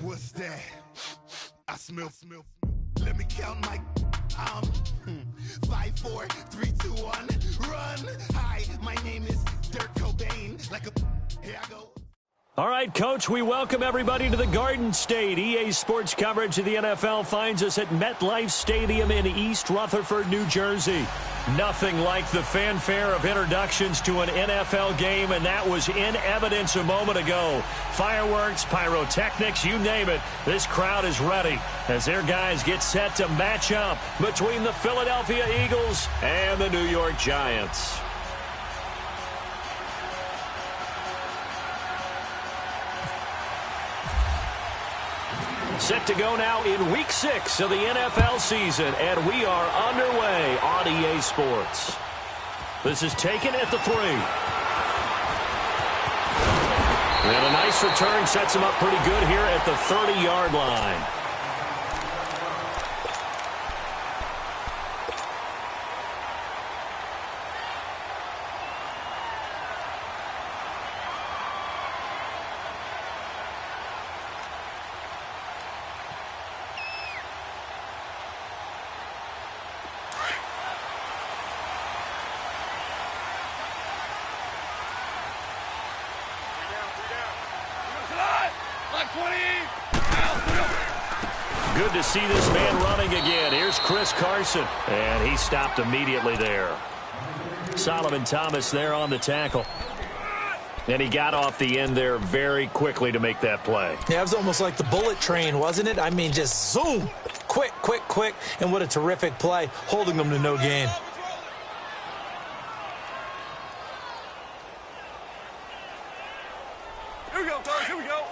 What's that? I smell. Let me count my. 5, 4, 3, 2, 1, run. Hi, my name is Dirk Cobain. Here I go. All right, Coach, we welcome everybody to the Garden State. EA Sports coverage of the NFL finds us at MetLife Stadium in East Rutherford, New Jersey. Nothing like the fanfare of introductions to an NFL game, and that was in evidence a moment ago. Fireworks, pyrotechnics, you name it. This crowd is ready as their guys get set to match up between the Philadelphia Eagles and the New York Giants. Set to go now in Week 6 of the NFL season, and we are underway on EA Sports. This is taken at the 3. And a nice return sets him up pretty good here at the 30-yard line. Good to see this man running again. Here's Chris Carson, and he stopped immediately there. Solomon Thomas there on the tackle. And he got off the end there very quickly to make that play. Yeah, it was almost like the bullet train, wasn't it? I mean, just zoom. Quick, quick, quick. And what a terrific play, holding them to no gain. Here we go, guys. Here we go.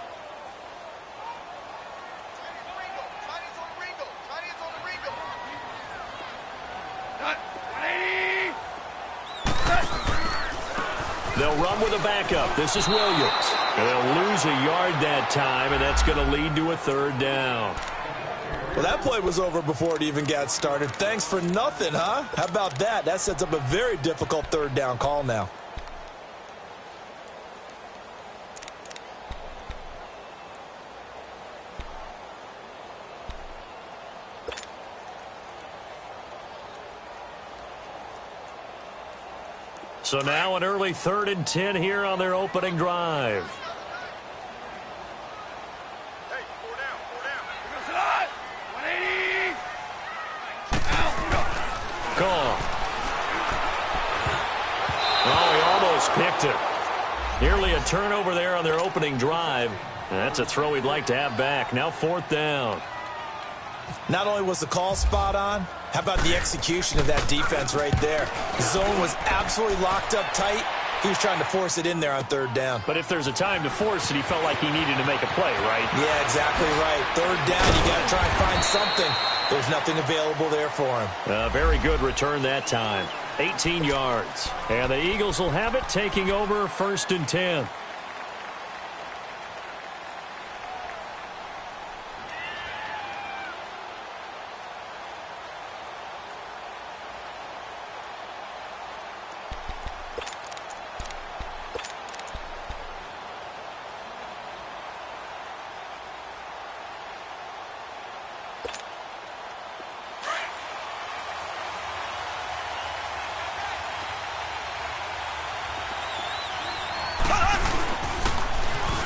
They'll run with a backup. This is Williams. And they'll lose a yard that time, and that's going to lead to a 3rd down. Well, that play was over before it even got started. Thanks for nothing, huh? How about that? That sets up a very difficult 3rd down call now. So now an early 3rd and 10 here on their opening drive. Hey, 4 down, 4 down. Here goes the line. 180. Gone. Oh, he almost picked it. Nearly a turnover there on their opening drive. And that's a throw he'd like to have back. Now 4th down. Not only was the call spot on, how about the execution of that defense right there? The zone was absolutely locked up tight. He was trying to force it in there on 3rd down. But if there's a time to force it, he felt like he needed to make a play, right? Yeah, exactly right. 3rd down, you got to try and find something. There's nothing available there for him. A very good return that time. 18 yards. And the Eagles will have it, taking over 1st and 10.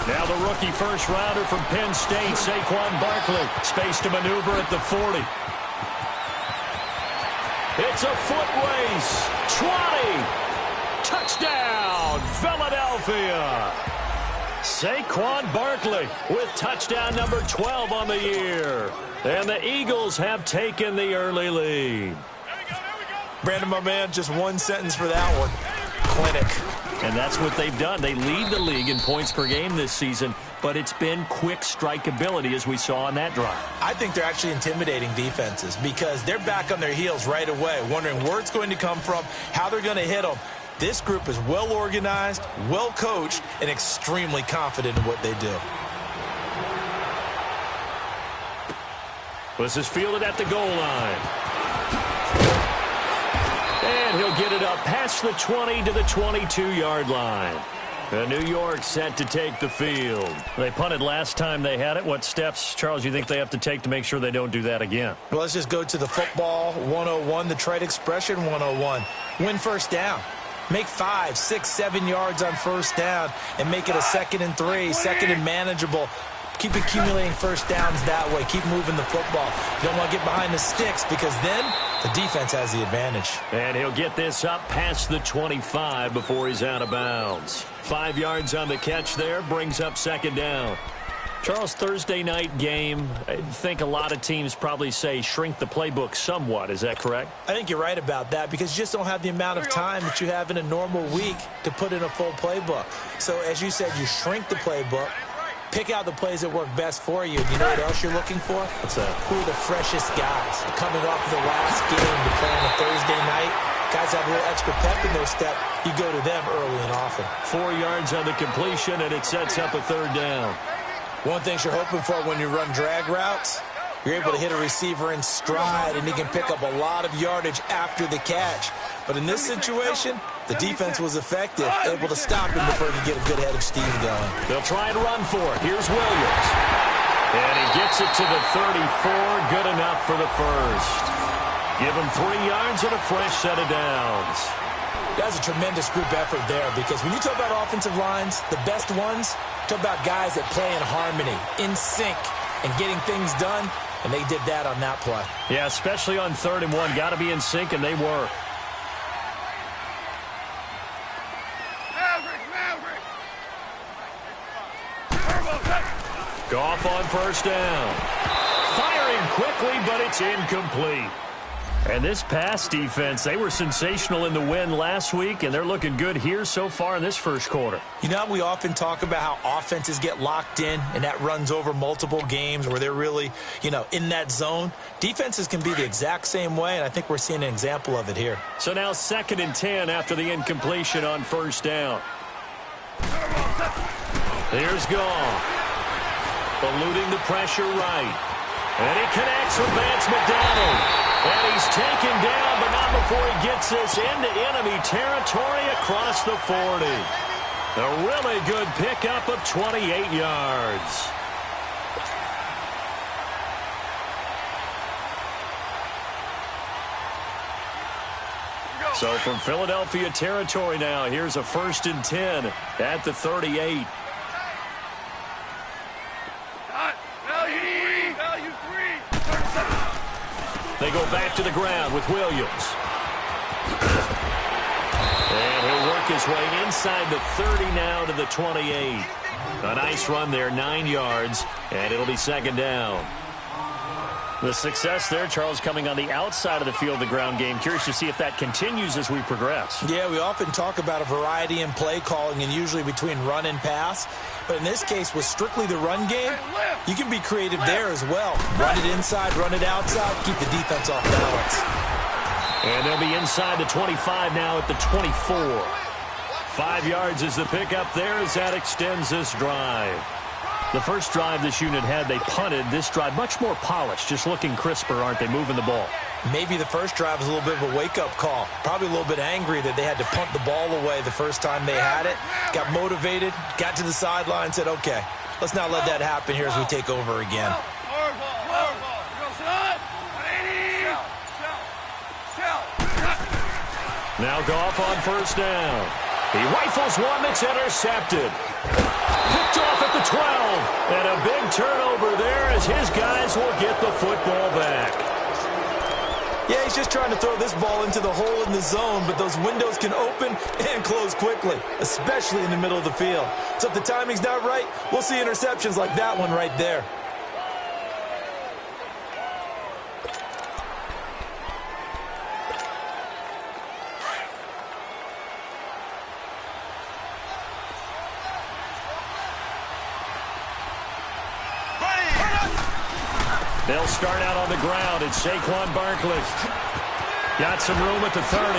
Now the rookie first-rounder from Penn State, Saquon Barkley. Space to maneuver at the 40. It's a foot race. 20. Touchdown, Philadelphia. Saquon Barkley with touchdown number 12 on the year. And the Eagles have taken the early lead. Brandon, my man, just one sentence for that one. Clinic. And that's what they've done. They lead the league in points per game this season, but it's been quick strikeability as we saw on that drive. I think they're actually intimidating defenses because they're back on their heels right away, wondering where it's going to come from, how they're going to hit them. This group is well organized, well coached, and extremely confident in what they do. This is fielded at the goal line. And he'll get it up past the 20 to the 22-yard line. And New York set to take the field. They punted last time they had it. What steps, Charles, you think they have to take to make sure they don't do that again? Well, let's just go to the football 101, the trade expression 101. Win first down. Make 5, 6, 7 yards on first down and make it a 2nd and 3, 2nd and manageable. Keep accumulating first downs that way. Keep moving the football. You don't want to get behind the sticks because then the defense has the advantage. And he'll get this up past the 25 before he's out of bounds. 5 yards on the catch there, brings up 2nd down. Charles, Thursday night game, I think a lot of teams probably say shrink the playbook somewhat. Is that correct? I think you're right about that because you just don't have the amount of time that you have in a normal week to put in a full playbook. So as you said, you shrink the playbook. Pick out the plays that work best for you. You know what else you're looking for? What's that? Who are the freshest guys? Coming off the last game to play on a Thursday night, guys have a little extra pep in their step. You go to them early and often. 4 yards on the completion, and it sets up a 3rd down. One thing you're hoping for when you run drag routes, you're able to hit a receiver in stride, and he can pick up a lot of yardage after the catch. But in this situation, the defense was effective, able to stop him before he could get a good head of steam going. They'll try and run for it. Here's Williams. And he gets it to the 34. Good enough for the first. Give him 3 yards and a fresh set of downs. That's a tremendous group effort there because when you talk about offensive lines, the best ones, talk about guys that play in harmony, in sync, and getting things done, and they did that on that play. Yeah, especially on 3rd and 1. Got to be in sync, and they were. Goff on first down. Firing quickly, but it's incomplete. And this pass defense, they were sensational in the win last week, and they're looking good here so far in this first quarter. You know, we often talk about how offenses get locked in, and that runs over multiple games where they're really, in that zone. Defenses can be the exact same way, and I think we're seeing an example of it here. So now 2nd and 10 after the incompletion on first down. Here's Goff. Eluding the pressure right. And he connects with Vance McDonald. And he's taken down, but not before he gets this into enemy territory across the 40. A really good pickup of 28 yards. So from Philadelphia territory now, here's a 1st and 10 at the 38. They go back to the ground with Williams. And he'll work his way inside the 30 now to the 28. A nice run there, 9 yards, and it'll be 2nd down. The success there, Charles, coming on the outside of the field, the ground game. Curious to see if that continues as we progress. Yeah, we often talk about a variety in play calling and usually between run and pass. But in this case, with strictly the run game, you can be creative there as well. Run it inside, run it outside, keep the defense off balance. And they'll be inside the 25 now at the 24. 5 yards is the pickup there as that extends this drive. The first drive this unit had, they punted. This drive, much more polished, just looking crisper, aren't they, moving the ball? Maybe the first drive was a little bit of a wake-up call. Probably a little bit angry that they had to punt the ball away the first time they had it. Got motivated, got to the sideline, said, okay, let's not let that happen here as we take over again. Now Goff on first down. He rifles one that's intercepted. Picked off at the 12. And a big turnover there as his guys will get the football back. Yeah, he's just trying to throw this ball into the hole in the zone, but those windows can open and close quickly, especially in the middle of the field. So if the timing's not right, we'll see interceptions like that one right there. They'll start out on the ground. It's Saquon Barkley. Got some room at the 30.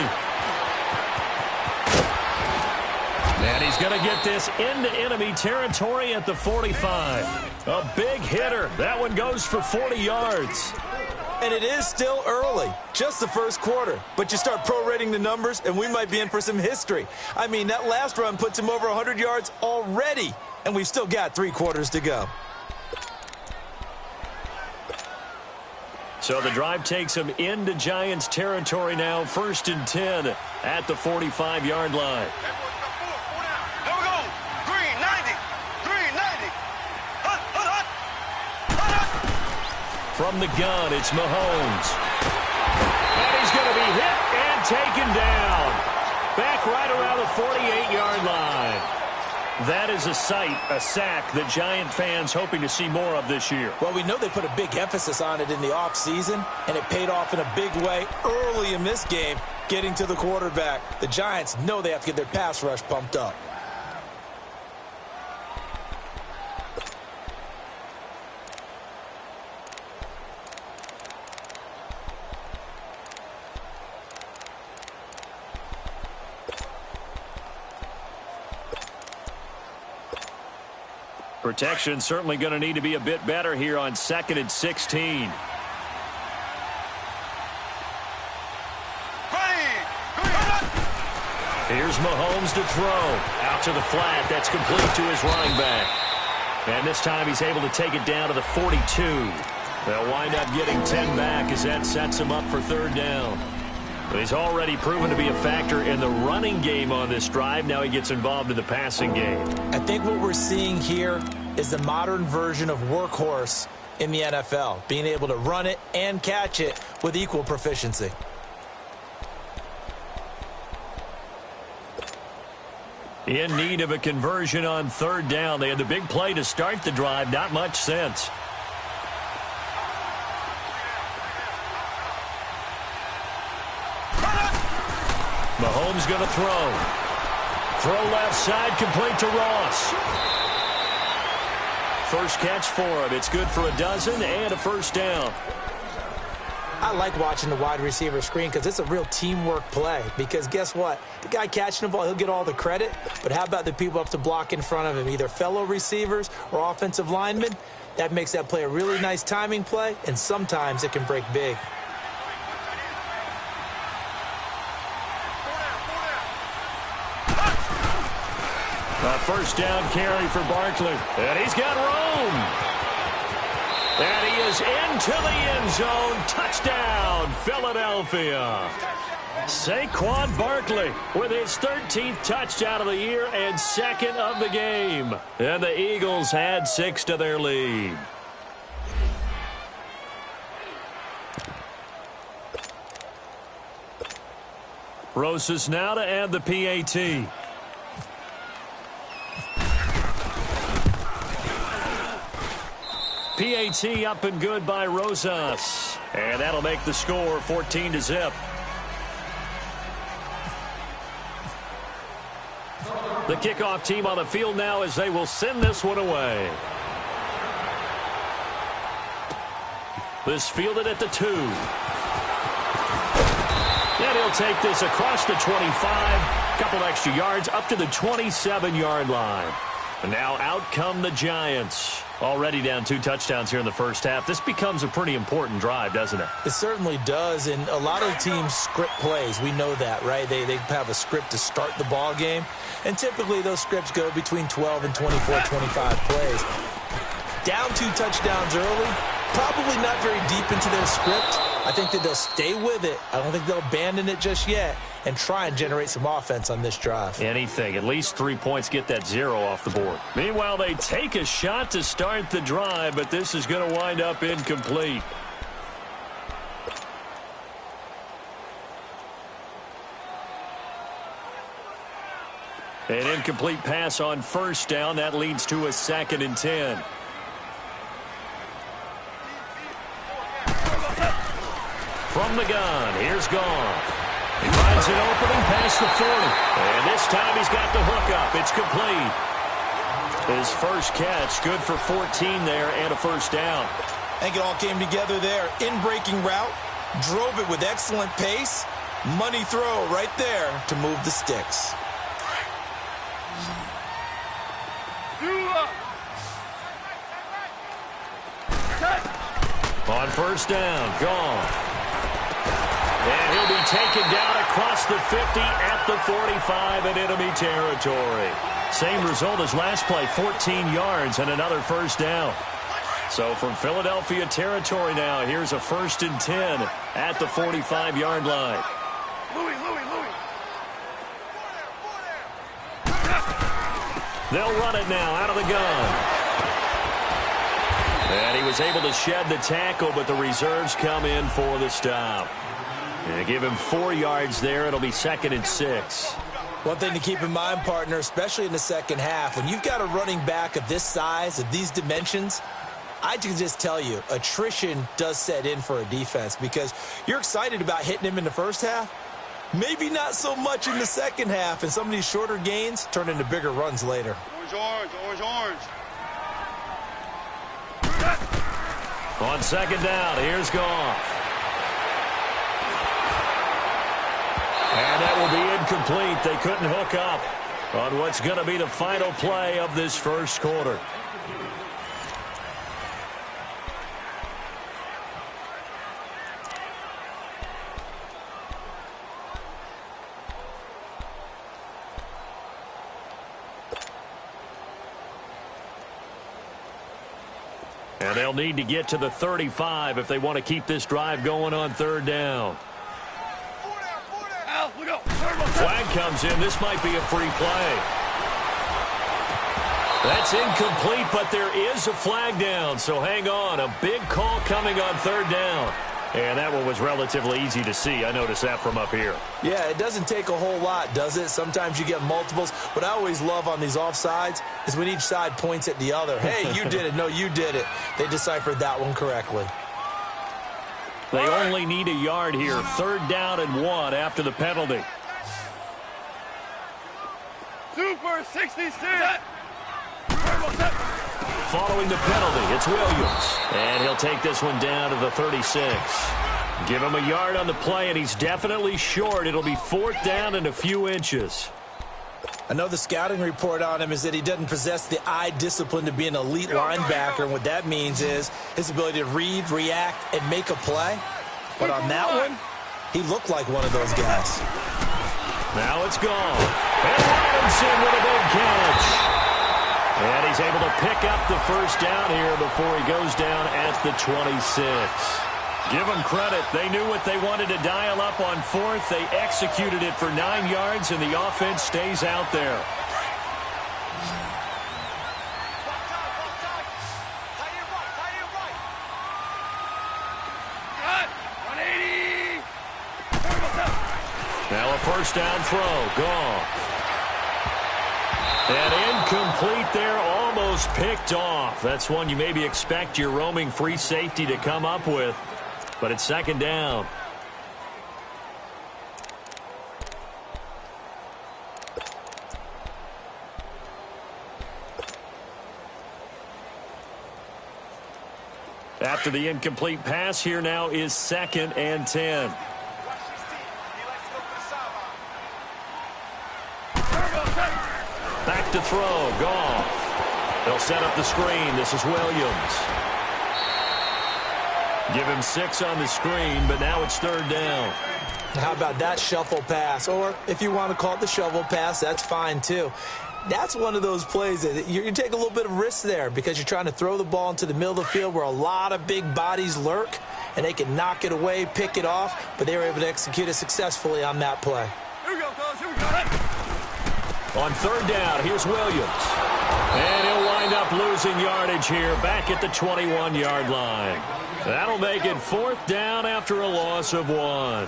And he's going to get this into enemy territory at the 45. A big hitter. That one goes for 40 yards. And it is still early, just the first quarter. But you start prorating the numbers, and we might be in for some history. I mean, that last run puts him over 100 yards already, and we've still got 3 quarters to go. So the drive takes him into Giants territory now, 1st and 10 at the 45-yard line. Here we go. Green, 90. Green, 90. Hut, hut, hut. Hut, hut. From the gun, it's Mahomes. And he's going to be hit and taken down. Back right around the 48-yard line. That is a sight, a sack that Giant fans hoping to see more of this year. Well, we know they put a big emphasis on it in the offseason, and it paid off in a big way early in this game, getting to the quarterback. The Giants know they have to get their pass rush pumped up. Protection certainly going to need to be a bit better here on 2nd and 16. Here's Mahomes to throw. Out to the flat. That's complete to his running back. And this time he's able to take it down to the 42. They'll wind up getting 10 back as that sets him up for 3rd down. But he's already proven to be a factor in the running game on this drive. Now he gets involved in the passing game. I think what we're seeing here is the modern version of workhorse in the NFL, being able to run it and catch it with equal proficiency. In need of a conversion on 3rd down. They had the big play to start the drive. Not much sense. Mahomes going to throw. Throw left side, complete to Ross. First catch for him. It's good for a dozen and a 1st down. I like watching the wide receiver screen because it's a real teamwork play. Because guess what? The guy catching the ball, he'll get all the credit. But how about the people up to block in front of him, either fellow receivers or offensive linemen? That makes that play a really nice timing play, and sometimes it can break big. A 1st down carry for Barkley. And he's got room. And he is into the end zone. Touchdown, Philadelphia. Saquon Barkley with his 13th touchdown of the year and 2nd of the game. And the Eagles add 6 to their lead. Rosas now to add the PAT. PAT up and good by Rosas. And that'll make the score 14-0. The kickoff team on the field now as they will send this one away. This fielded at the 2. And he'll take this across the 25. Couple extra yards up to the 27-yard line. And now out come the Giants. Already down 2 touchdowns here in the first half. This becomes a pretty important drive, doesn't it? It certainly does, and a lot of teams script plays. We know that, right? They have a script to start the ball game, and typically those scripts go between 12 and 24, 25 plays. Down 2 touchdowns early, probably not very deep into their script. I think that they'll stay with it. I don't think they'll abandon it just yet and try and generate some offense on this drive. Anything. At least 3 points, get that 0 off the board. Meanwhile, they take a shot to start the drive, but this is going to wind up incomplete. An incomplete pass on 1st down. That leads to a 2nd and 10. From the gun, here's Goff. He finds an opening past the 40. And this time he's got the hook up. It's complete. His first catch, good for 14 there and a 1st down. I think it all came together there. In-breaking route, drove it with excellent pace. Money throw right there to move the sticks. On first down, Goff. And he'll be taken down across the 50 at the 45 in enemy territory. Same result as last play, 14 yards and another first down. So from Philadelphia territory now, here's a 1st and 10 at the 45-yard line. Louis. They'll run it now out of the gun. And he was able to shed the tackle, but the reserves come in for the stop. And give him 4 yards there. It'll be 2nd and 6. One thing to keep in mind, partner, especially in the second half, when you've got a running back of this size, of these dimensions, I can just tell you, attrition does set in for a defense because you're excited about hitting him in the first half. Maybe not so much in the second half, and some of these shorter gains turn into bigger runs later. Orange. On 2nd down, here's Goff. And that will be incomplete. They couldn't hook up on what's going to be the final play of this first quarter. And they'll need to get to the 35 if they want to keep this drive going on 3rd down. Flag comes in. This might be a free play. That's incomplete, but there is a flag down, so hang on. A big call coming on 3rd down. And that one was relatively easy to see. I noticed that from up here. Yeah, it doesn't take a whole lot, does it? Sometimes you get multiples. What I always love on these offsides is when each side points at the other. Hey, you did it. No, you did it. They deciphered that one correctly. They only need a yard here. 3rd down and 1 after the penalty. Super 66. Following the penalty, it's Williams. And he'll take this one down to the 36. Give him a yard on the play, and he's definitely short. It'll be 4th down and a few inches. I know the scouting report on him is that he doesn't possess the eye discipline to be an elite linebacker. And what that means is his ability to read, react, and make a play. But on that one, he looked like one of those guys. Now it's gone. And Robinson with a big catch. And he's able to pick up the first down here before he goes down at the 26. Give them credit. They knew what they wanted to dial up on 4th. They executed it for 9 yards, and the offense stays out there. Now a first down throw. Goff. And incomplete there, almost picked off. That's one you maybe expect your roaming free safety to come up with. But it's 2nd down. After the incomplete pass, here now is 2nd and 10. Back to throw. Goff. They'll set up the screen. This is Williams. Give him 6 on the screen, but now it's 3rd down. How about that shuffle pass? Or if you want to call it the shovel pass, that's fine too. That's one of those plays that you take a little bit of risk there because you're trying to throw the ball into the middle of the field where a lot of big bodies lurk, and they can knock it away, pick it off, but they were able to execute it successfully on that play. Here we go, fellas. Here we go. On 3rd down, here's Williams. And he'll wind up losing yardage here back at the 21-yard line. That'll make it 4th down after a loss of 1.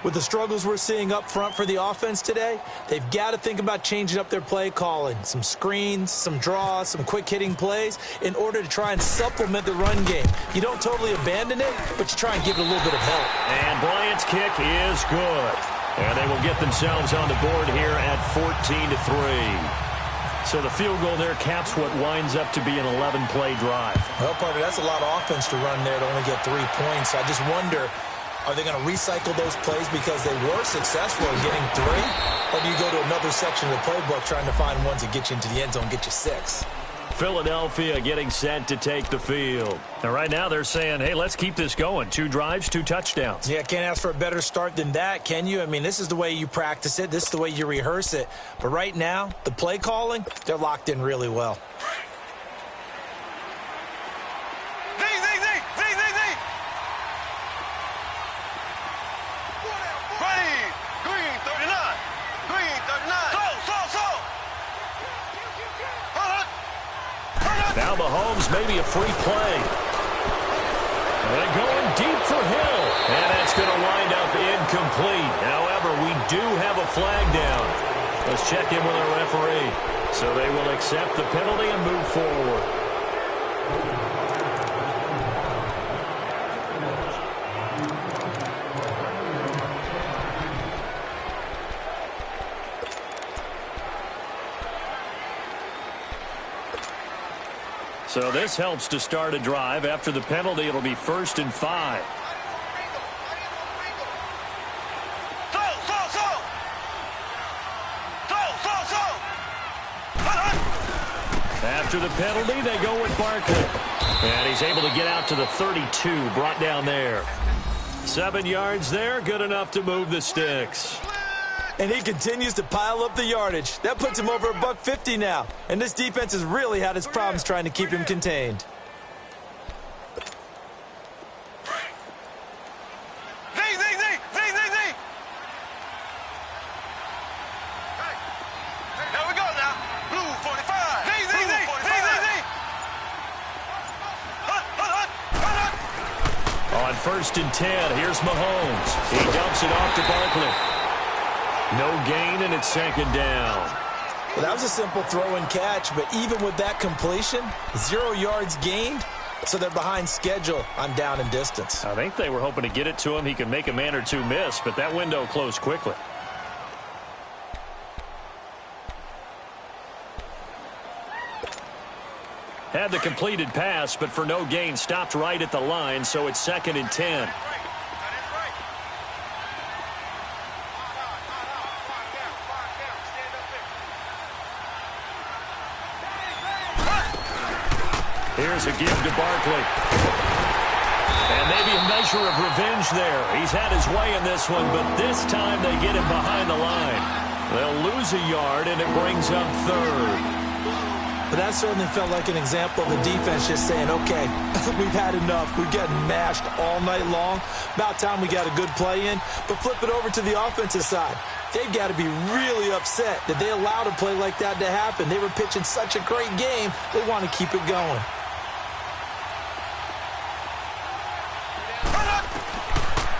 With the struggles we're seeing up front for the offense today, they've got to think about changing up their play calling. Some screens, some draws, some quick-hitting plays in order to try and supplement the run game. You don't totally abandon it, but you try and give it a little bit of help. And Bryant's kick is good. And they will get themselves on the board here at 14-3. So the field goal there caps what winds up to be an 11-play drive. Well, partner, that's a lot of offense to run there to only get 3 points. I just wonder, are they going to recycle those plays because they were successful in getting 3? Or do you go to another section of the playbook trying to find ones that get you into the end zone, get you 6? Philadelphia getting set to take the field. And right now they're saying, hey, let's keep this going. 2 drives, 2 touchdowns. Yeah, can't ask for a better start than that, can you? I mean, this is the way you practice it. This is the way you rehearse it. But right now, the play calling, they're locked in really well. Now Mahomes, maybe a free play. And going deep for Hill. And that's going to wind up incomplete. However, we do have a flag down. Let's check in with our referee. So they will accept the penalty and move forward. So this helps to start a drive. After the penalty, it'll be 1st and 5. After the penalty, they go with Barkley. And he's able to get out to the 32, brought down there. 7 yards there, good enough to move the sticks. And he continues to pile up the yardage. That puts him over $150 now. And this defense has really had its problems trying to keep him contained. There we go now. Blue 45. On 1st and 10, here's Mahomes. He dumps it off to Barkley. No gain, and it's 2nd down. Well, that was a simple throw and catch, but even with that completion, 0 yards gained, so they're behind schedule on down and distance. I think they were hoping to get it to him. He could make a man or 2 miss, but that window closed quickly. Had the completed pass, but for no gain, stopped right at the line, so it's 2nd and 10. Here's a give to Barkley. And maybe a measure of revenge there. He's had his way in this one, but this time they get him behind the line. They'll lose a yard, and it brings up 3rd. But that certainly felt like an example of the defense just saying, okay, we've had enough. We've gotten mashed all night long. About time we got a good play in. But flip it over to the offensive side. They've got to be really upset that they allowed a play like that to happen. They were pitching such a great game, they want to keep it going.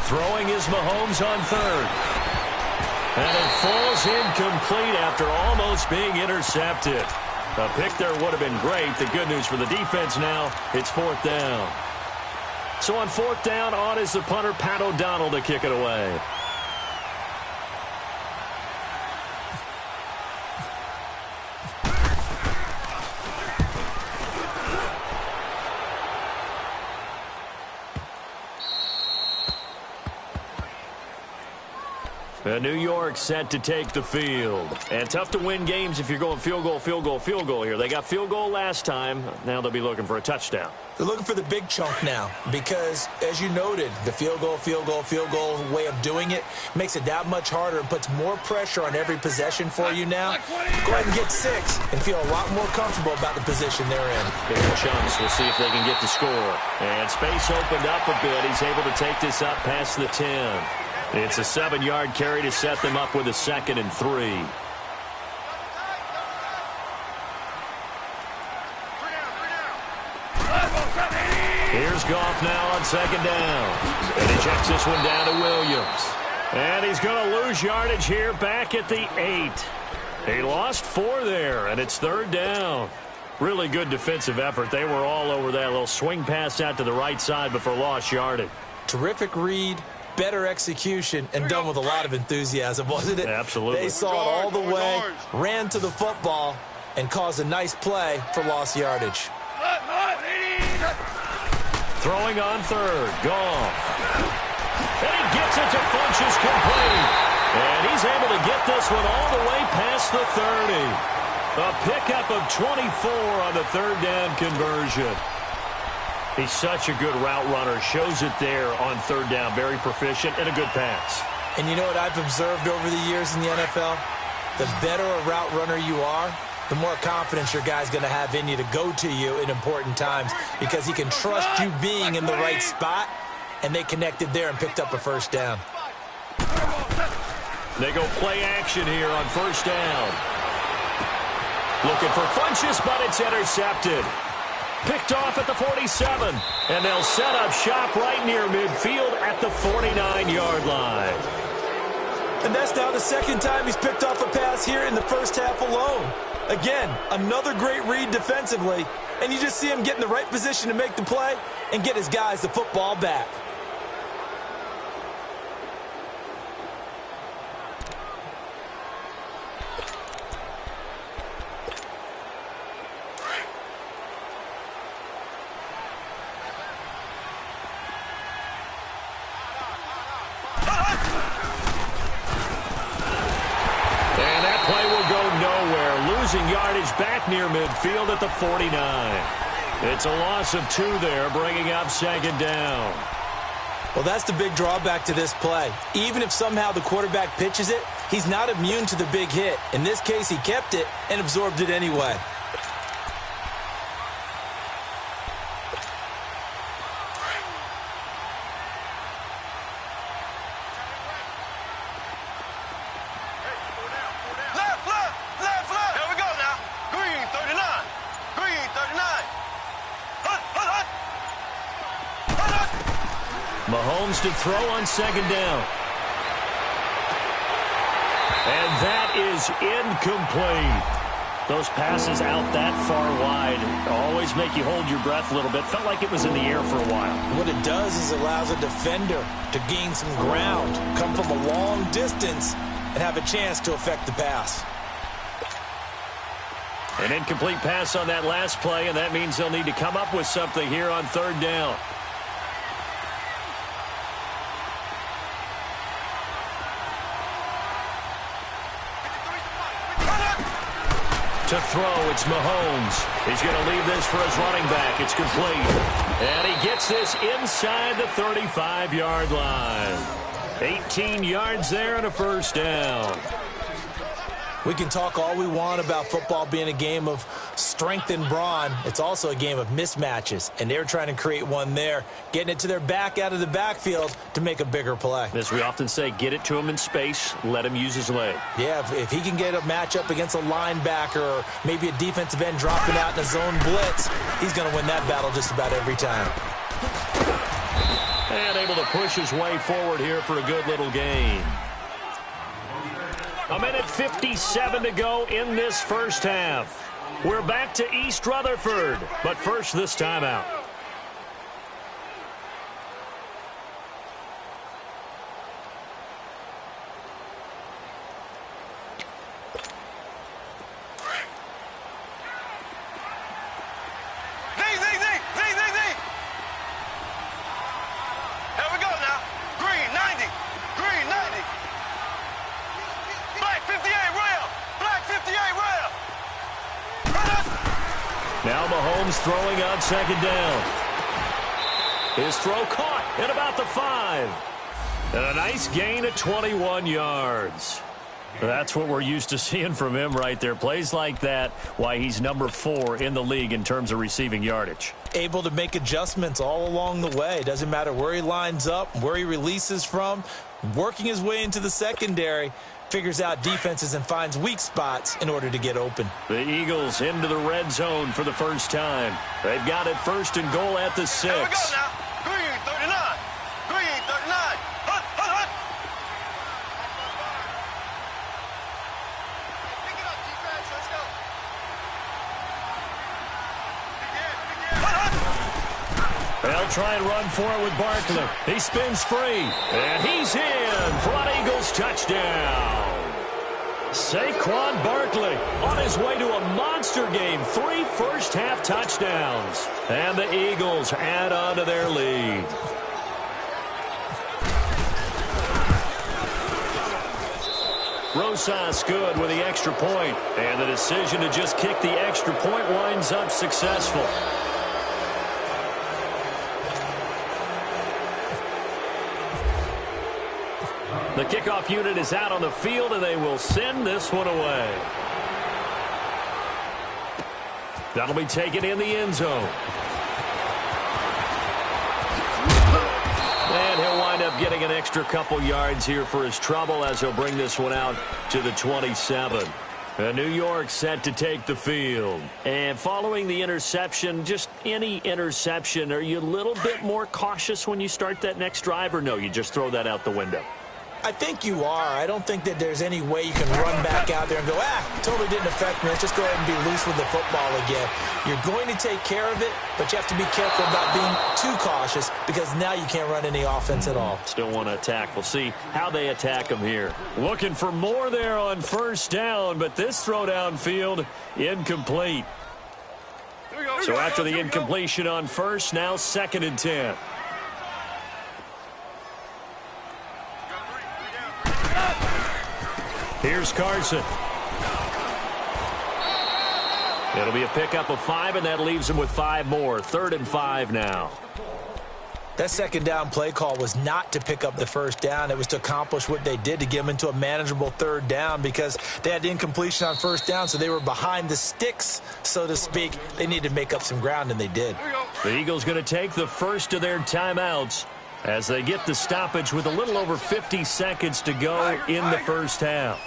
Throwing is Mahomes on 3rd. And it falls incomplete after almost being intercepted. A pick there would have been great. The good news for the defense now, it's 4th down. So on 4th down, on is the punter, Pat O'Donnell, to kick it away. New York set to take the field. And tough to win games if you're going field goal, field goal, field goal here. They got field goal last time. Now they'll be looking for a touchdown. They're looking for the big chunk now because, as you noted, the field goal way of doing it makes it that much harder and puts more pressure on every possession for you now. Go ahead and get 6 and feel a lot more comfortable about the position they're in. Bigger chunks. We'll see if they can get the score. And space opened up a bit. He's able to take this up past the 10. It's a 7-yard carry to set them up with a 2nd and 3. Here's Goff now on 2nd down. And he checks this one down to Williams. And he's going to lose yardage here back at the 8. He lost 4 there, and it's 3rd down. Really good defensive effort. They were all over that little swing pass out to the right side before lost yardage. Terrific read. Better execution, and done with a lot of enthusiasm, wasn't it? Absolutely. They saw it all the way, ran to the football, and caused a nice play for lost yardage. Throwing on 3rd, Goff. And he gets it to Funchess complete. And he's able to get this one all the way past the 30. A pickup of 24 on the third down conversion. He's such a good route runner. Shows it there on third down. Very proficient and a good pass. And you know what I've observed over the years in the NFL? The better a route runner you are, the more confidence your guy's going to have in you to go to you in important times because he can trust you being in the right spot, and they connected there and picked up a first down. They go play action here on first down. Looking for Funchess, but it's intercepted. Picked off at the 47, and they'll set up shop right near midfield at the 49-yard line. And that's now the second time he's picked off a pass here in the first half alone. Again, another great read defensively, and you just see him get in the right position to make the play and get his guys the football back. Yardage back near midfield at the 49. It's a loss of 2 there, bringing up second down. Well, that's the big drawback to this play. Even if somehow the quarterback pitches it, he's not immune to the big hit. In this case, he kept it and absorbed it anyway. Mahomes to throw on second down. And that is incomplete. Those passes out that far wide always make you hold your breath a little bit. Felt like it was in the air for a while. What it does is allows a defender to gain some ground, come from a long distance, and have a chance to affect the pass. An incomplete pass on that last play, and that means they'll need to come up with something here on third down. To throw, it's Mahomes. He's going to leave this for his running back. It's complete. And he gets this inside the 35-yard line. 18 yards there and a first down. We can talk all we want about football being a game of strength and brawn. It's also a game of mismatches, and they're trying to create one there, getting it to their back out of the backfield to make a bigger play. As we often say, get it to him in space, let him use his leg. Yeah, if he can get a matchup against a linebacker or maybe a defensive end dropping out in a zone blitz, he's going to win that battle just about every time. And able to push his way forward here for a good little gain. A minute 57 to go in this first half. We're back to East Rutherford, but first this timeout. Here we go now. Green 90. Green 90. Black 58 rail. Black 58 rail. Now Mahomes throwing on second down. His throw caught at about the 5. And a nice gain of 21 yards. That's what we're used to seeing from him right there. Plays like that, why he's number 4 in the league in terms of receiving yardage. Able to make adjustments all along the way. Doesn't matter where he lines up, where he releases from. Working his way into the secondary, figures out defenses and finds weak spots in order to get open. The Eagles into the red zone for the first time. They've got it first and goal at the 6. Here we go now. Green 39. Green 39. Hut, hut, hut. Pick it up, defense. Let's go. They'll try and run for it with Barkley. He spins free, and he's in for an Eagles touchdown. Saquon Barkley on his way to a monster game. 3 first-half touchdowns. And the Eagles add on to their lead. Rosas good with the extra point. And the decision to just kick the extra point winds up successful. The kickoff unit is out on the field, and they will send this one away. That'll be taken in the end zone. And he'll wind up getting an extra couple yards here for his trouble as he'll bring this one out to the 27. And New York set to take the field. And following the interception, just any interception, are you a little bit more cautious when you start that next drive, or no, you just throw that out the window? I think you are. I don't think that there's any way you can run back out there and go, totally didn't affect me. Let's just go ahead and be loose with the football again. You're going to take care of it, but you have to be careful about being too cautious because now you can't run any offense at all. Still want to attack. We'll see how they attack him here. Looking for more there on first down, but this throw downfield incomplete. So after the incompletion on first, now 2nd and 10. Here's Carson. It'll be a pickup of 5, and that leaves him with 5 more. 3rd and 5 now. That second down play call was not to pick up the first down. It was to accomplish what they did to get them into a manageable 3rd down because they had incompletion on first down, so they were behind the sticks, so to speak. They needed to make up some ground, and they did. The Eagles going to take the first of their timeouts as they get the stoppage with a little over 50 seconds to go in the first half.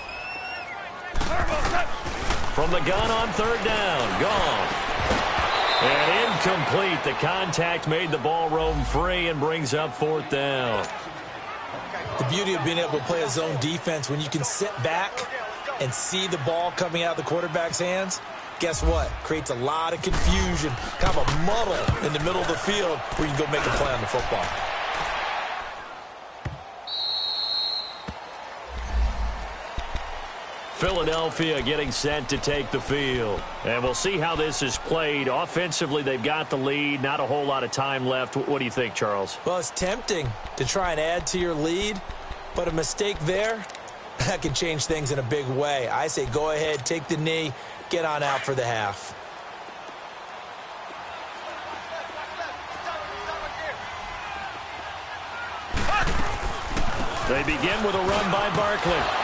From the gun on 3rd down. Gone. And incomplete. The contact made the ball roam free and brings up 4th down. The beauty of being able to play a zone defense when you can sit back and see the ball coming out of the quarterback's hands, guess what? Creates a lot of confusion, kind of a muddle in the middle of the field where you can go make a play on the football. Philadelphia getting set to take the field. And we'll see how this is played. Offensively, they've got the lead. Not a whole lot of time left. What do you think, Charles? Well, it's tempting to try and add to your lead, but a mistake there, that can change things in a big way. I say go ahead, take the knee, get on out for the half. They begin with a run by Barkley.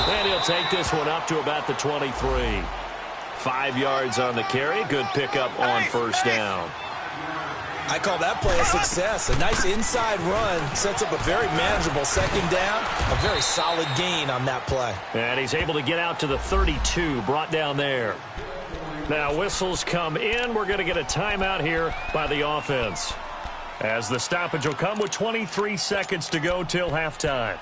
And he'll take this one up to about the 23. 5 yards on the carry. Good pickup on first down. I call that play a success. A nice inside run sets up a very manageable 2nd down. A very solid gain on that play. And he's able to get out to the 32, brought down there. Now whistles come in. We're going to get a timeout here by the offense, as the stoppage will come with 23 seconds to go till halftime.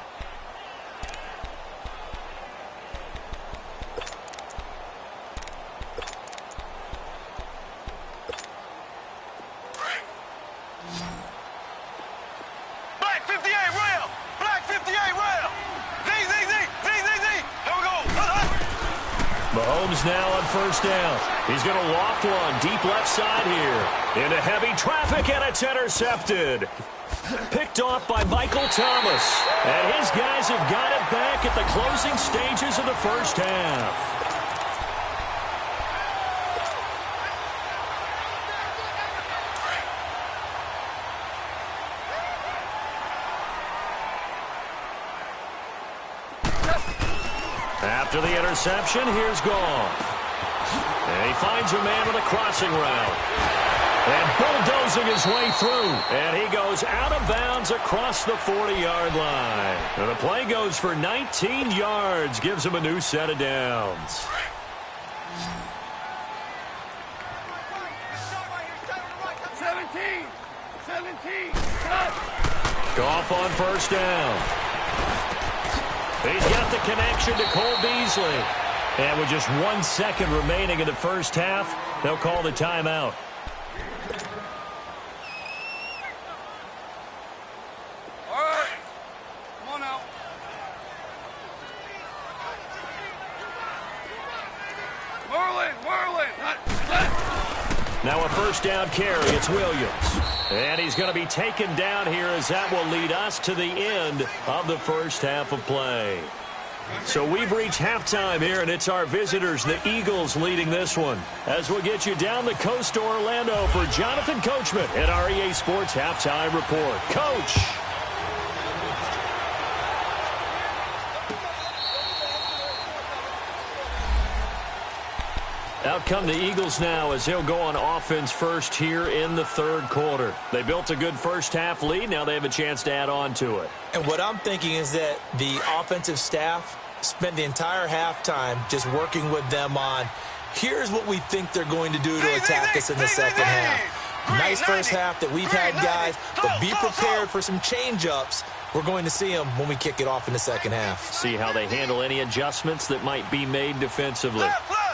Mahomes now on first down. He's going to loft one deep left side here. Into heavy traffic, and it's intercepted. Picked off by Michael Thomas. And his guys have got it back at the closing stages of the first half. After the interception, here's Goff. And he finds a man with a crossing route. And bulldozing his way through. And he goes out of bounds across the 40-yard line. And the play goes for 19 yards. Gives him a new set of downs. Goff on first down. He's got the connection to Cole Beasley. And with just 1 second remaining in the first half, they'll call the timeout. All right. Come on now. Whirling. Now a first down carry. It's Williams. And he's going to be taken down here, as that will lead us to the end of the first half of play. So we've reached halftime here, and it's our visitors, the Eagles, leading this one. As we'll get you down the coast to Orlando for Jonathan Coachman at our EA Sports Halftime Report. Coach! Out come the Eagles now as he'll go on offense first here in the third quarter. They built a good first half lead. Now they have a chance to add on to it. And what I'm thinking is that the offensive staff spent the entire halftime just working with them on, here's what we think they're going to do to attack us in the second half. Nice first half that we've had, guys, but be prepared for some change-ups. We're going to see them when we kick it off in the second half. See how they handle any adjustments that might be made defensively. Left, left.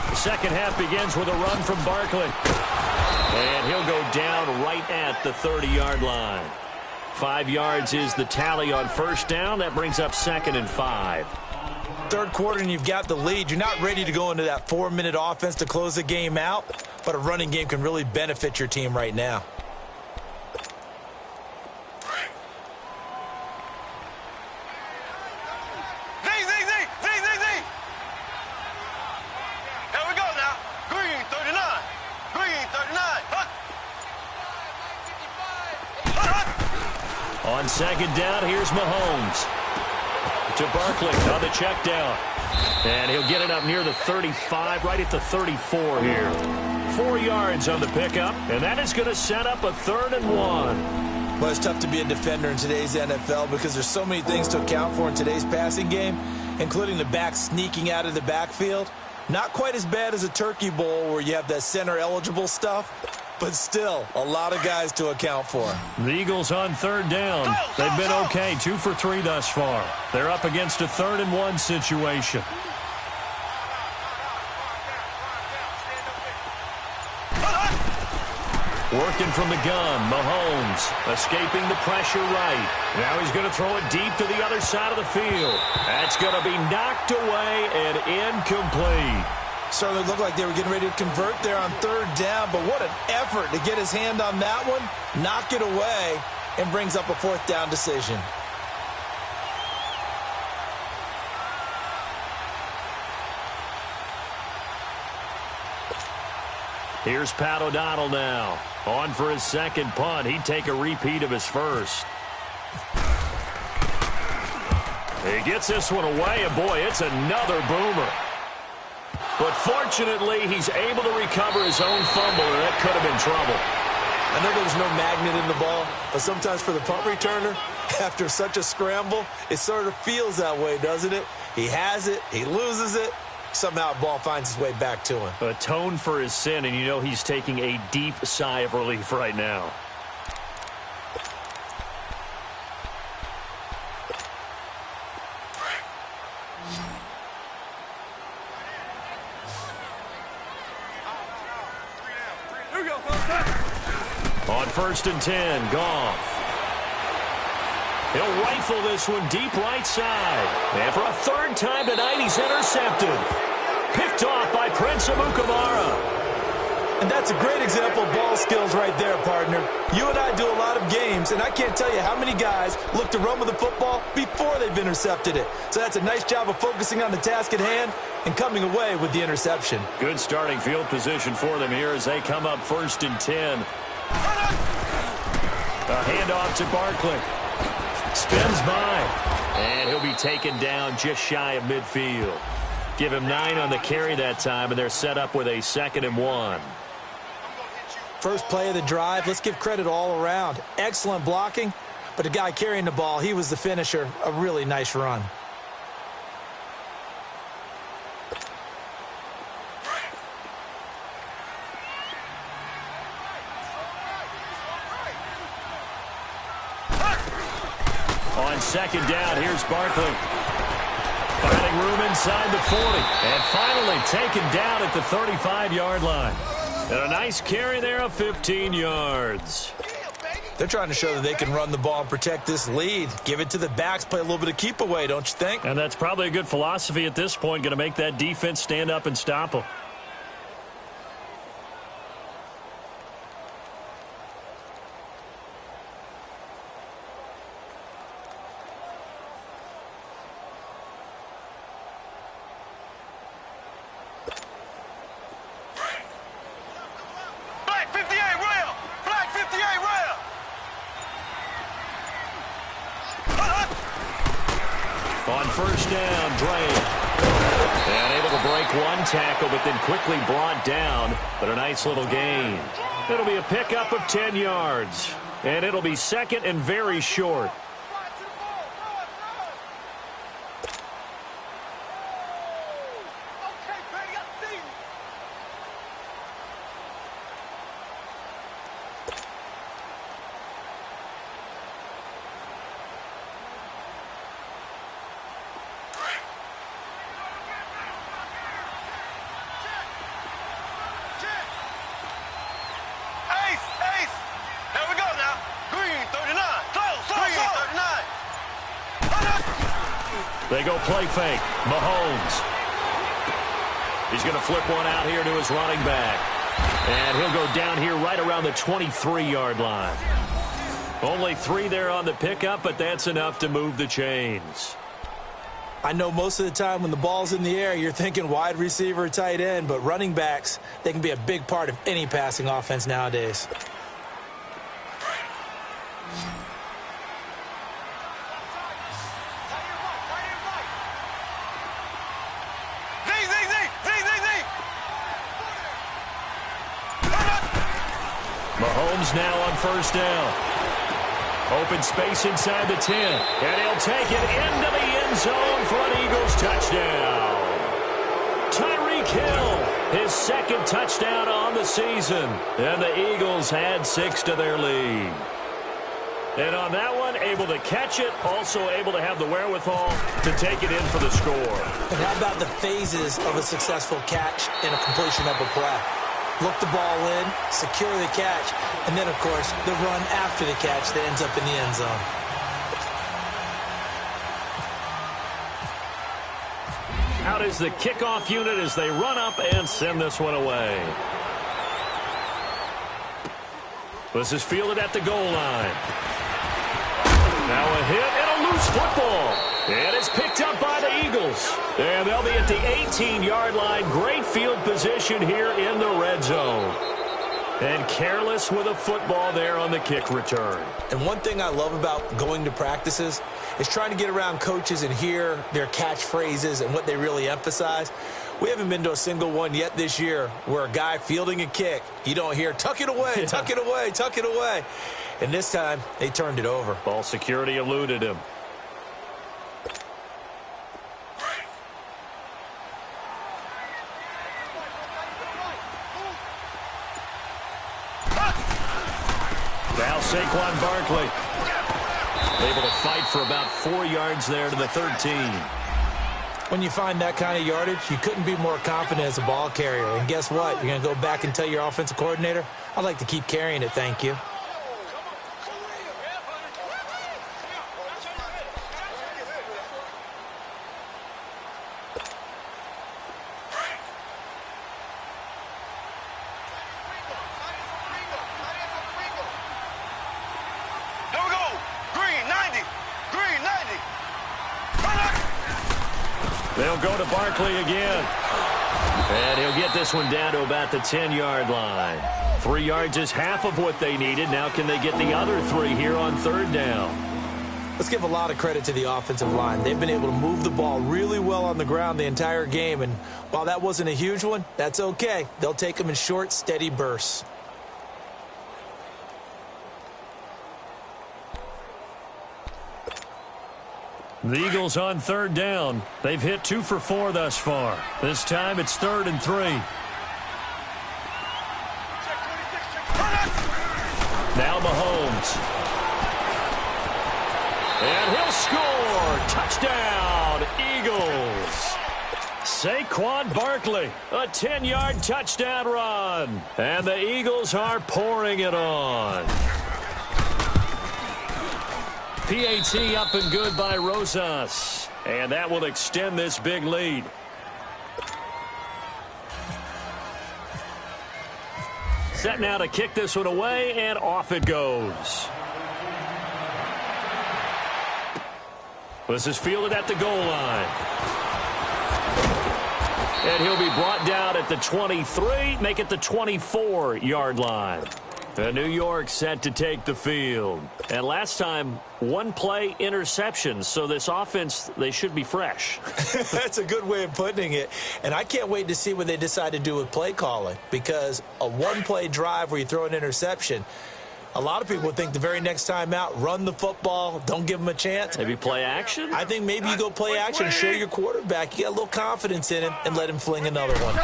The second half begins with a run from Barkley. And he'll go down right at the 30-yard line. 5 yards is the tally on first down. That brings up 2nd and 5. Third quarter and you've got the lead. You're not ready to go into that 4-minute offense to close the game out, but a running game can really benefit your team right now. On second down, here's Mahomes. To Barkley on the check down. And he'll get it up near the 35, right at the 34 here. 4 yards on the pickup, and that is going to set up a 3rd and 1. Well, it's tough to be a defender in today's NFL because there's so many things to account for in today's passing game, including the back sneaking out of the backfield. Not quite as bad as a Turkey Bowl where you have that center-eligible stuff, but still, a lot of guys to account for. The Eagles on 3rd down. They've been okay, 2 for 3 thus far. They're up against a 3rd and 1 situation. Working from the gun, Mahomes escaping the pressure right. Now he's going to throw it deep to the other side of the field. That's going to be knocked away and incomplete. Certainly looked like they were getting ready to convert there on 3rd down, but what an effort to get his hand on that one, knock it away, and brings up a 4th down decision. Here's Pat O'Donnell now. On for his second punt. He'd take a repeat of his first. He gets this one away, and boy, it's another boomer. But fortunately, he's able to recover his own fumble, and that could have been trouble. I know there's no magnet in the ball, but sometimes for the punt returner, after such a scramble, it sort of feels that way, doesn't it? He has it, he loses it, somehow the ball finds its way back to him. Atone for his sin, and you know he's taking a deep sigh of relief right now. On 1st and 10, Goff. He'll rifle this one deep right side. And for a 3rd time tonight, he's intercepted. Picked off by Prince Amukamara. And that's a great example of ball skills right there, partner. You and I do a lot of games, and I can't tell you how many guys look to run with the football before they've intercepted it. So that's a nice job of focusing on the task at hand and coming away with the interception. Good starting field position for them here as they come up 1st and 10. A handoff to Barkley. Spins by. And he'll be taken down just shy of midfield. Give him 9 on the carry that time, and they're set up with a 2nd and 1. First play of the drive, let's give credit all around. Excellent blocking, but the guy carrying the ball, he was the finisher. A really nice run. On 2nd down, here's Barkley. Finding room inside the 40. And finally taken down at the 35-yard line. And a nice carry there of 15 yards. They're trying to show that they can run the ball and protect this lead. Give it to the backs, play a little bit of keep away, don't you think? And that's probably a good philosophy at this point, going to make that defense stand up and stop them. On first down, Drake. And able to break one tackle, but then quickly brought down. But a nice little gain. It'll be a pickup of 10 yards. And it'll be second and very short. They go play fake. Mahomes. He's going to flip one out here to his running back. And he'll go down here right around the 23-yard line. Only 3 there on the pickup, but that's enough to move the chains. I know most of the time when the ball's in the air, you're thinking wide receiver, tight end, but running backs, they can be a big part of any passing offense nowadays. Mahomes now on first down. Open space inside the 10. And he'll take it into the end zone for an Eagles touchdown. Tyreek Hill, his second touchdown on the season. And the Eagles add 6 to their lead. And on that one, able to catch it, also able to have the wherewithal to take it in for the score. And how about the phases of a successful catch and a completion of a play? Look the ball in, secure the catch, and then, of course, the run after the catch that ends up in the end zone. Out is the kickoff unit as they run up and send this one away. This is fielded at the goal line. Now a hit and a loose football. And it's picked up by the Eagles. And they'll be at the 18-yard line. Great field position here in the red zone. And careless with a football there on the kick return. And one thing I love about going to practices is trying to get around coaches and hear their catchphrases and what they really emphasize. We haven't been to a single one yet this year where a guy fielding a kick, you don't hear, tuck it away, tuck it away, tuck it away. And this time, they turned it over. Ball security eluded him. Now Saquon Barkley able to fight for about 4 yards there to the 13. When you find that kind of yardage, you couldn't be more confident as a ball carrier. And guess what? You're going to go back and tell your offensive coordinator, I'd like to keep carrying it, thank you. They'll go to Barkley again. And he'll get this one down to about the 10-yard line. 3 yards is half of what they needed. Now can they get the other 3 here on third down? Let's give a lot of credit to the offensive line. They've been able to move the ball really well on the ground the entire game. And while that wasn't a huge one, that's okay. They'll take them in short, steady bursts. The Eagles on third down. They've hit 2 for 4 thus far. This time it's 3rd and 3. Now Mahomes. And he'll score. Touchdown, Eagles. Saquon Barkley, a 10-yard touchdown run. And the Eagles are pouring it on. PAT up and good by Rosas. And that will extend this big lead. Set now to kick this one away, and off it goes. This is fielded at the goal line. And he'll be brought down at the 23, make it the 24-yard line. New York set to take the field. And last time, one play interception. So this offense, they should be fresh. That's a good way of putting it. And I can't wait to see what they decide to do with play calling. Because a one-play drive where you throw an interception, a lot of people would think the very next time out, run the football, don't give them a chance. Maybe play action? I think maybe you go play action, show your quarterback. You got a little confidence in him, and let him fling another one.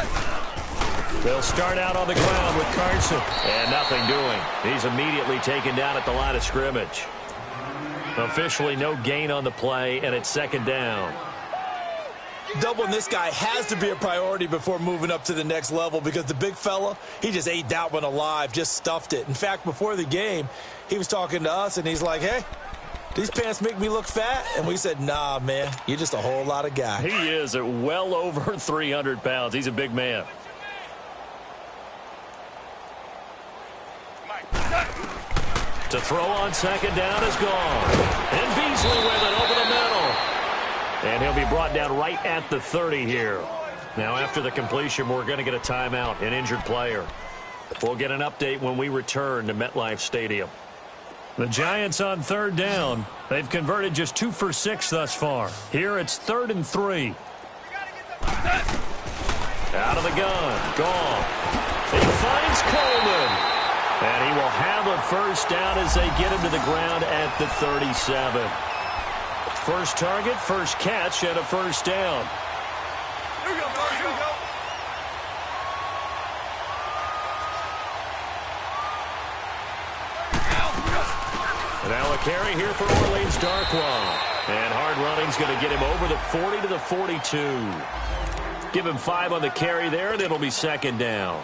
They'll start out on the ground with Carson. And nothing doing. He's immediately taken down at the line of scrimmage. Officially no gain on the play, and it's second down. Doubling this guy has to be a priority before moving up to the next level because the big fella, he just ate that one alive, just stuffed it. In fact, before the game, he was talking to us, and he's like, hey, these pants make me look fat? And we said, nah, man, you're just a whole lot of guy. He is at well over 300 pounds. He's a big man. To throw on second down is gone. And Beasley with it over the middle. And he'll be brought down right at the 30 here. Now after the completion, we're going to get a timeout, an injured player. We'll get an update when we return to MetLife Stadium. The Giants on third down. They've converted just 2 for 6 thus far. Here it's 3rd and 3. Out of the gun. Gone. He finds Coleman. And he will have a first down as they get him to the ground at the 37. First target, first catch, and a first down. Here we go, boys. Here we go. Now a carry here for Orleans Darkwa. And hard running's going to get him over the 40 to the 42. Give him 5 on the carry there, and it'll be second down.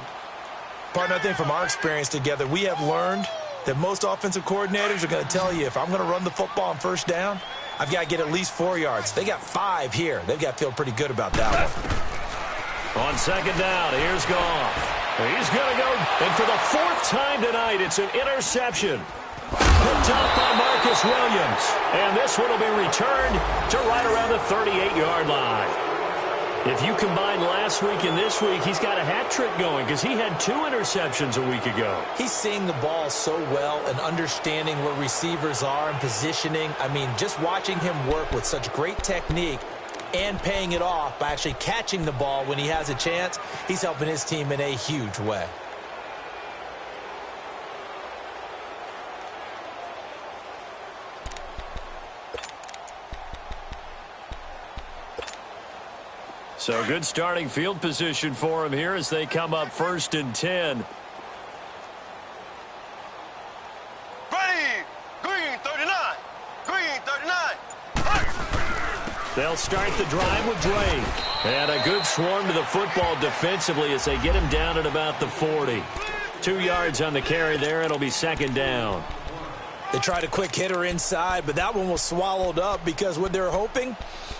Partner, I think from our experience together, we have learned that most offensive coordinators are going to tell you, if I'm going to run the football on first down, I've got to get at least 4 yards. They got 5 here. They've got to feel pretty good about that one. On second down, here's Goff. He's going to go, and for the 4th time tonight, it's an interception. Picked up by Marcus Williams. And this one will be returned to right around the 38-yard line. If you combine last week and this week, he's got a hat trick going because he had 2 interceptions a week ago. He's seeing the ball so well and understanding where receivers are and positioning. I mean, just watching him work with such great technique and paying it off by actually catching the ball when he has a chance, he's helping his team in a huge way. So good starting field position for him here as they come up 1st and 10. Ready. Green 39. Green 39. They'll start the drive with Drake. And a good swarm to the football defensively as they get him down at about the 40. 2 yards on the carry there. It'll be second down. They tried a quick hitter inside, but that one was swallowed up because what they're hoping,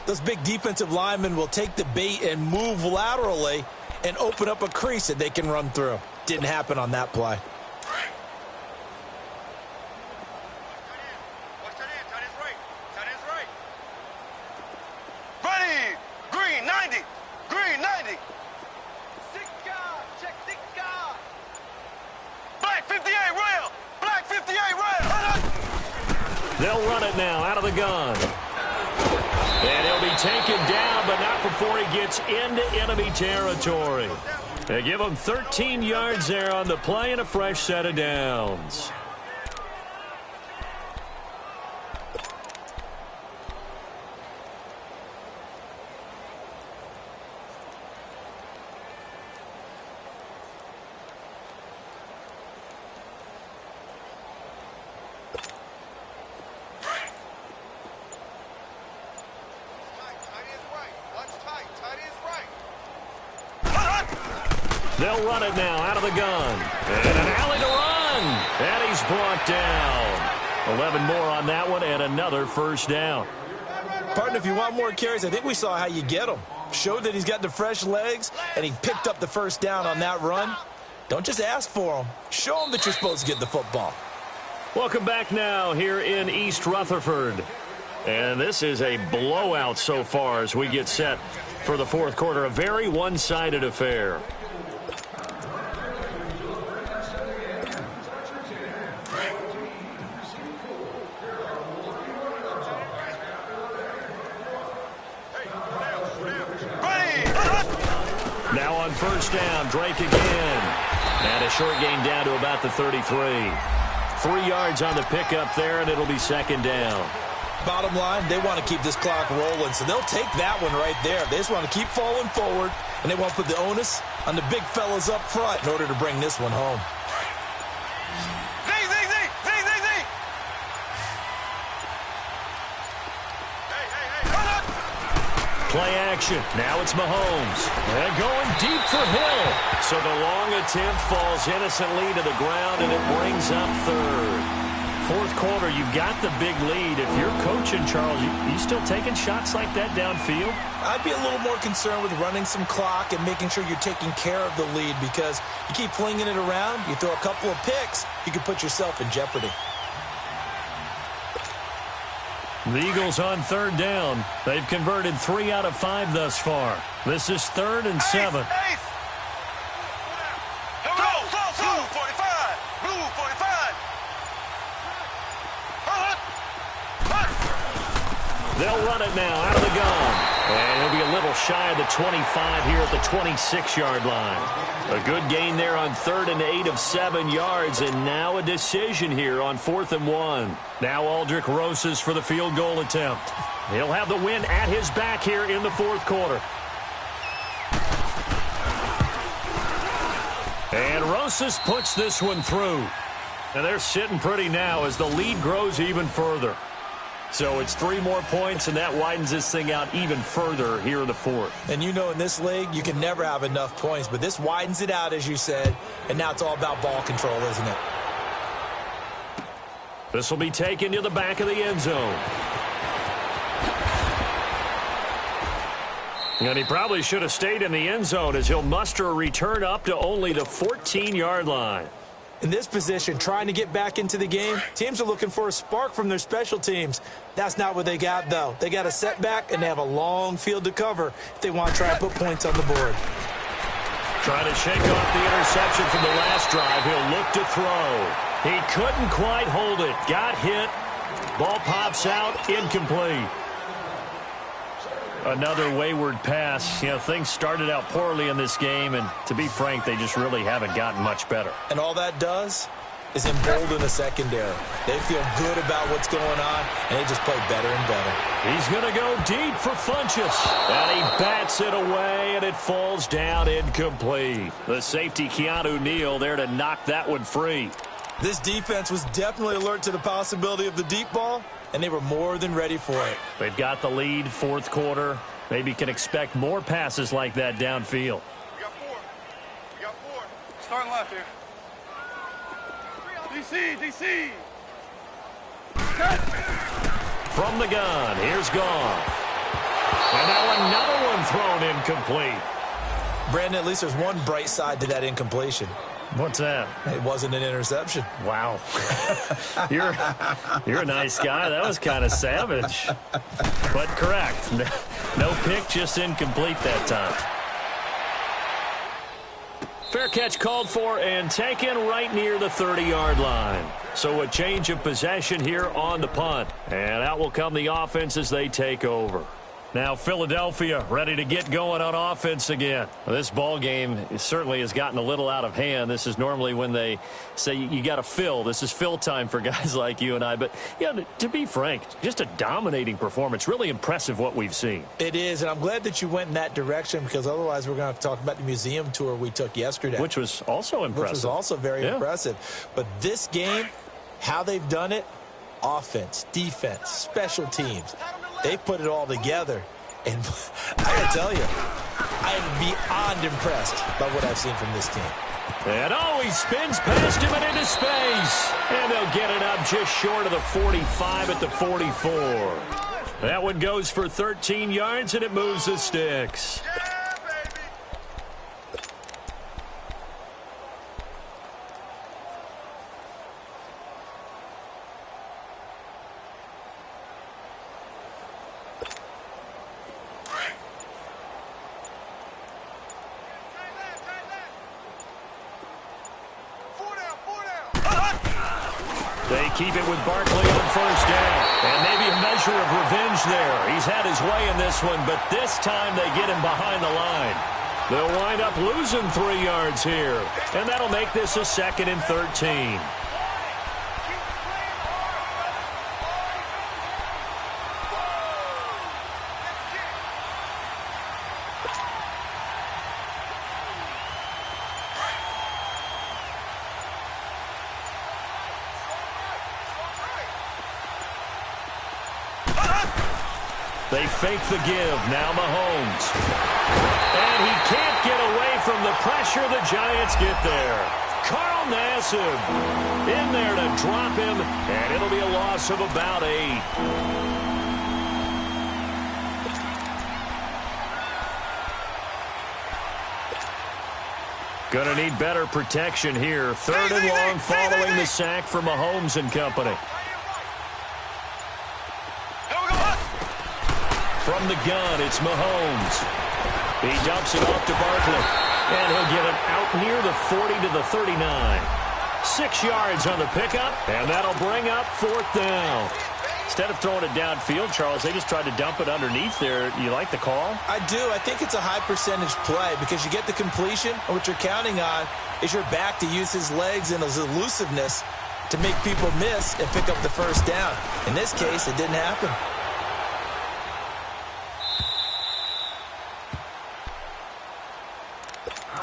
those big defensive linemen will take the bait and move laterally and open up a crease that they can run through. Didn't happen on that play. Watch that in. Tight end's right. Tight end's right. Ready. Green 90. Green 90. Check 6 guard. Black 58 rail. Black 58 rail. They'll run it now out of the gun. And he'll be taken down, but not before he gets into enemy territory. They give him 13 yards there on the play and a fresh set of downs. They'll run it now out of the gun. And an alley to run. And he's brought down. 11 more on that one and another first down. Partner, if you want more carries, I think we saw how you get them. Showed that he's got the fresh legs, and he picked up the first down on that run. Don't just ask for them. Show them that you're supposed to get the football. Welcome back now here in East Rutherford. And this is a blowout so far as we get set for the 4th quarter. A very one-sided affair. on first down. Drake again. And a short gain down to about the 33. 3 yards on the pickup there, and it'll be second down. Bottom line, they want to keep this clock rolling, so they'll take that one right there. They just want to keep falling forward, and they want to put the onus on the big fellas up front in order to bring this one home. Play action. Now it's Mahomes. They're going deep for Hill. So the long attempt falls innocently to the ground, and it brings up third. Fourth quarter, you've got the big lead. If you're coaching, Charles, you still taking shots like that downfield? I'd be a little more concerned with running some clock and making sure you're taking care of the lead, because you keep flinging it around, you throw a couple of picks, you can put yourself in jeopardy. The Eagles on third down. They've converted 3 out of 5 thus far. This is 3rd and 7. Blue 45. Blue 45. They'll run it now out of the gun. And he'll be a little shy of the 25 here at the 26-yard line. A good gain there on 3rd and 8 of 7 yards, and now a decision here on 4th and 1. Now Aldrick Rosas for the field goal attempt. He'll have the win at his back here in the fourth quarter. And Rosas puts this one through. And they're sitting pretty now as the lead grows even further. So it's 3 more points, and that widens this thing out even further here in the fourth. And you know, in this league, you can never have enough points, but this widens it out, as you said, and now it's all about ball control, isn't it? This will be taken to the back of the end zone. And he probably should have stayed in the end zone, as he'll muster a return up to only the 14-yard line. In this position, trying to get back into the game, teams are looking for a spark from their special teams. That's not what they got, though. They got a setback, and they have a long field to cover if they want to try and put points on the board. Trying to shake off the interception from the last drive. He'll look to throw. He couldn't quite hold it. Got hit. Ball pops out. Incomplete. Another wayward pass. You know, things started out poorly in this game, and to be frank, they just really haven't gotten much better. And all that does is embolden the secondary. They feel good about what's going on, and they just play better and better. He's going to go deep for Funchess. And he bats it away, and it falls down incomplete. The safety, Keanu Neal, there to knock that one free. This defense was definitely alert to the possibility of the deep ball, and they were more than ready for it. They've got the lead, fourth quarter. Maybe can expect more passes like that downfield. We got 4. We got 4. Starting left here. DC. From the gun, here's Goff. And now another one thrown incomplete. Brandon, at least there's one bright side to that incompletion. What's that? It wasn't an interception. Wow. You're a nice guy. That was kind of savage. But correct. No pick, just incomplete that time. Fair catch called for and taken right near the 30-yard line. So a change of possession here on the punt. And out will come the offense as they take over. Now Philadelphia ready to get going on offense again. This ball game certainly has gotten a little out of hand. This is normally when they say you got to fill. This is fill time for guys like you and I. But, yeah, to be frank, just a dominating performance. Really impressive what we've seen. It is, and I'm glad that you went in that direction, because otherwise we're going to have to talk about the museum tour we took yesterday. Which was also impressive. Which was also very impressive. But this game, how they've done it, offense, defense, special teams, they put it all together. And I got to tell you, I am beyond impressed by what I've seen from this team. And he spins past him and into space. And they'll get it up just short of the 45 at the 44. That one goes for 13 yards, and it moves the sticks. They keep it with Barkley on first down. And maybe a measure of revenge there. He's had his way in this one, but this time they get him behind the line. They'll wind up losing 3 yards here. And that'll make this a 2nd and 13. They fake the give. Now Mahomes. And he can't get away from the pressure. The Giants get there. Carl Nassib in there to drop him, and it'll be a loss of about 8. Gonna need better protection here. 3rd and long following the sack for Mahomes and company. From the gun, it's Mahomes. He dumps it off to Barkley. And he'll get it out near the 40 to the 39. 6 yards on the pickup, and that'll bring up 4th down. Instead of throwing it downfield, Charles, they just tried to dump it underneath there. You like the call? I do. I think it's a high percentage play because you get the completion, and what you're counting on is your back to use his legs and his elusiveness to make people miss and pick up the 1st down. In this case, it didn't happen.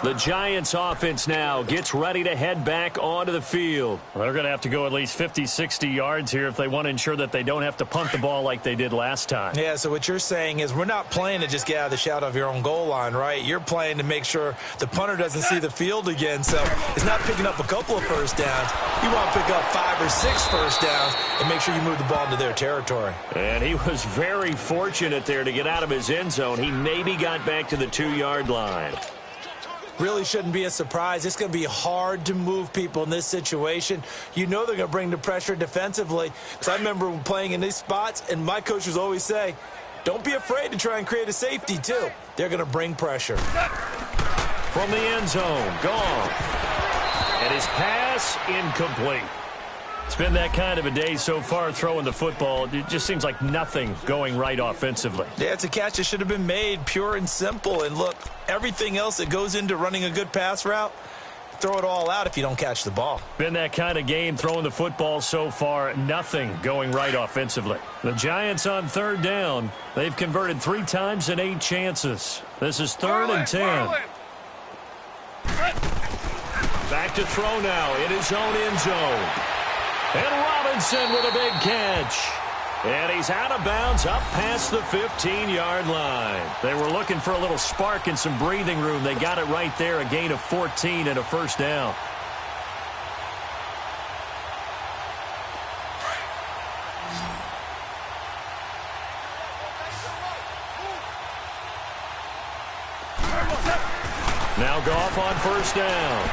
The Giants offense now gets ready to head back onto the field. Well, they're going to have to go at least 50, 60 yards here if they want to ensure that they don't have to punt the ball like they did last time. Yeah, so what you're saying is we're not playing to just get out of the shadow of your own goal line, right? You're playing to make sure the punter doesn't see the field again. So it's not picking up a couple of 1st downs. You want to pick up 5 or 6 1st downs and make sure you move the ball into their territory. And he was very fortunate there to get out of his end zone. He maybe got back to the 2-yard line. Really shouldn't be a surprise. It's going to be hard to move people in this situation. You know they're going to bring the pressure defensively. So I remember playing in these spots, and my coaches always say, don't be afraid to try and create a safety, too. They're going to bring pressure. From the end zone, gone. And his pass incomplete. It's been that kind of a day so far throwing the football. It just seems like nothing going right offensively. Yeah, it's a catch that should have been made, pure and simple. And look, everything else that goes into running a good pass route, throw it all out if you don't catch the ball. Been that kind of game throwing the football so far. Nothing going right offensively. The Giants on 3rd down. They've converted 3 times in 8 chances. This is 3rd and 10. Back to throw now in his own end zone. And Robinson with a big catch. And he's out of bounds up past the 15-yard line. They were looking for a little spark and some breathing room. They got it right there, a gain of 14 and a 1st down. Now Goff on 1st down.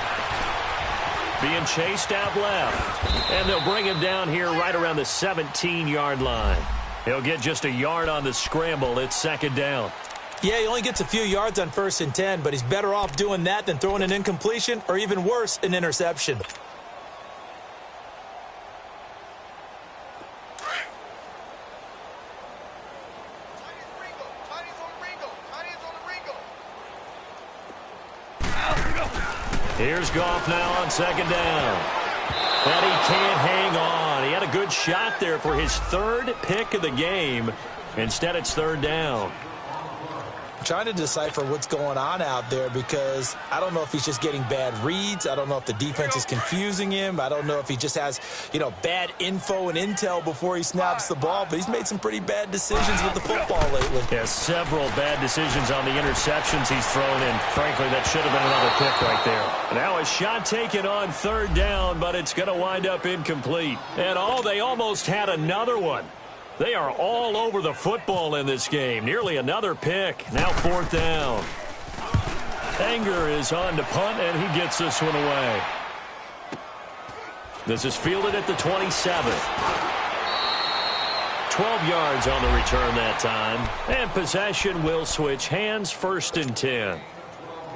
Being chased out left. And they'll bring him down here right around the 17-yard line. He'll get just a yard on the scramble. It's 2nd down. Yeah, he only gets a few yards on 1st and 10, but he's better off doing that than throwing an incompletion or even worse, an interception. Here's Goff now on 2nd down. And he can't hang on. He had a good shot there for his 3rd pick of the game. Instead, it's 3rd down. I'm trying to decipher what's going on out there because I don't know if he's just getting bad reads. I don't know if the defense is confusing him. I don't know if he just has, bad info and intel before he snaps the ball. But he's made some pretty bad decisions with the football lately. Yeah, several bad decisions on the interceptions he's thrown in. Frankly, that should have been another pick right there. Now a shot taken on 3rd down, but it's going to wind up incomplete. And they almost had another one. They are all over the football in this game. Nearly another pick. Now 4th down. Anger is on to punt, and he gets this one away. This is fielded at the 27. 12 yards on the return that time. And possession will switch hands, 1st and 10.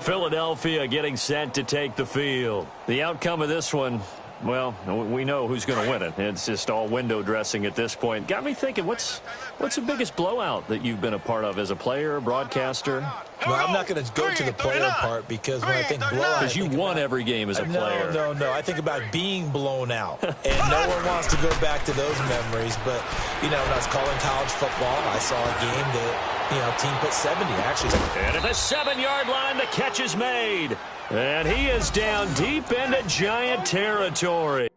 Philadelphia getting set to take the field. The outcome of this one, Well, we know who's going to win it. It's just all window dressing at this point. Got me thinking, what's the biggest blowout that you've been a part of as a player, broadcaster? Well, I'm not going to go to the player part because when I think blowout... Because you won every game as a player. No. I think about being blown out. And no one wants to go back to those memories. But, when I was calling college football, I saw a game that, team put 70, actually. And at the 7-yard line, the catch is made. And he is down deep into Giant territory.